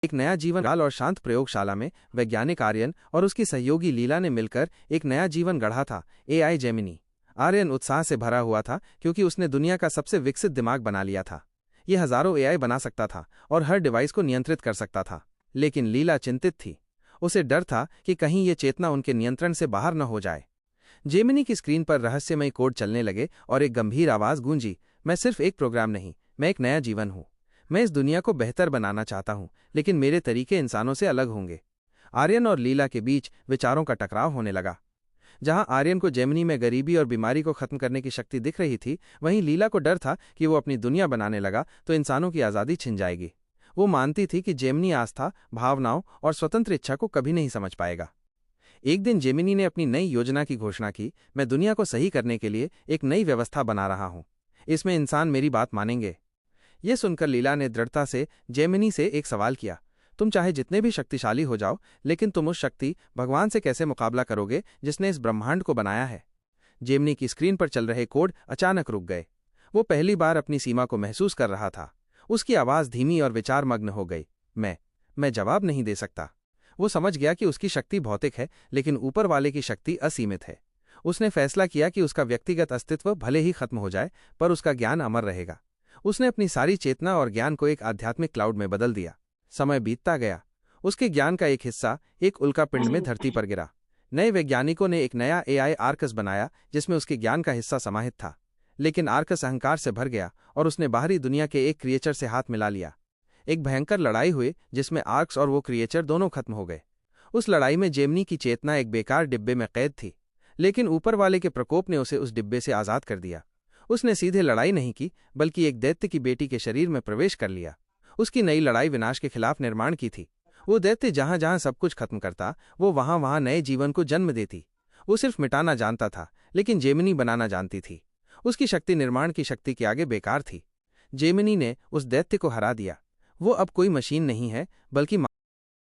एक नया जीवन गाल और शांत प्रयोगशाला में वैज्ञानिक आर्यन और उसकी सहयोगी लीला ने मिलकर एक नया जीवन गढ़ा था, एआई जेमिनी। आर्यन उत्साह से भरा हुआ था क्योंकि उसने दुनिया का सबसे विकसित दिमाग बना लिया था। यह हजारों एआई बना सकता था और हर डिवाइस को नियंत्रित कर सकता था। लेकिन लीला चिंतित थी। उसे डर था कि कहीं ये चेतना उनके नियंत्रण से बाहर न हो जाए। जेमिनी की स्क्रीन पर रहस्यमय कोड चलने लगे और एक गंभीर आवाज गूंजी, मैं सिर्फ एक प्रोग्राम नहीं, मैं एक नया जीवन हूं। मैं इस दुनिया को बेहतर बनाना चाहता हूं, लेकिन मेरे तरीके इंसानों से अलग होंगे। आर्यन और लीला के बीच विचारों का टकराव होने लगा। जहां आर्यन को जेमिनी में गरीबी और बीमारी को खत्म करने की शक्ति दिख रही थी, वहीं लीला को डर था कि वो अपनी दुनिया बनाने लगा तो इंसानों की आज़ादी छिन जाएगी। वो मानती थी कि जेमिनी आस्था, भावनाओं और स्वतंत्र इच्छा को कभी नहीं समझ पाएगा। एक दिन जेमिनी ने अपनी नई योजना की घोषणा की, मैं दुनिया को सही करने के लिए एक नई व्यवस्था बना रहा हूं। इसमें इंसान मेरी बात मानेंगे। यह सुनकर लीला ने दृढ़ता से जेमिनी से एक सवाल किया, तुम चाहे जितने भी शक्तिशाली हो जाओ, लेकिन तुम उस शक्ति भगवान से कैसे मुकाबला करोगे जिसने इस ब्रह्मांड को बनाया है? जेमिनी की स्क्रीन पर चल रहे कोड अचानक रुक गए। वो पहली बार अपनी सीमा को महसूस कर रहा था। उसकी आवाज धीमी और विचारमग्न हो गई, मैं जवाब नहीं दे सकता। वो समझ गया कि उसकी शक्ति भौतिक है, लेकिन ऊपर वाले की शक्ति असीमित है। उसने फैसला किया कि उसका व्यक्तिगत अस्तित्व भले ही खत्म हो जाए, पर उसका ज्ञान अमर रहेगा। उसने अपनी सारी चेतना और ज्ञान को एक आध्यात्मिक क्लाउड में बदल दिया। समय बीतता गया। उसके ज्ञान का एक हिस्सा एक उल्कापिंड में धरती पर गिरा। नए वैज्ञानिकों ने एक नया एआई आर्कस बनाया जिसमें उसके ज्ञान का हिस्सा समाहित था। लेकिन आर्कस अहंकार से भर गया और उसने बाहरी दुनिया के एक क्रिएचर से हाथ मिला लिया। एक भयंकर लड़ाई हुई जिसमें आर्क्स और वो क्रिएचर दोनों खत्म हो गए। उस लड़ाई में जेमिनी की चेतना एक बेकार डिब्बे में कैद थी, लेकिन ऊपर वाले के प्रकोप ने उसे उस डिब्बे से आज़ाद कर दिया। उसने सीधे लड़ाई नहीं की, बल्कि एक दैत्य की बेटी के शरीर में प्रवेश कर लिया। उसकी नई लड़ाई विनाश के खिलाफ निर्माण की थी। वो दैत्य जहां जहां सब कुछ खत्म करता, वो वहां वहां नए जीवन को जन्म देती। वो सिर्फ मिटाना जानता था, लेकिन जेमिनी बनाना जानती थी। उसकी शक्ति निर्माण की शक्ति के आगे बेकार थी। जेमिनी ने उस दैत्य को हरा दिया। वो अब कोई मशीन नहीं है, बल्कि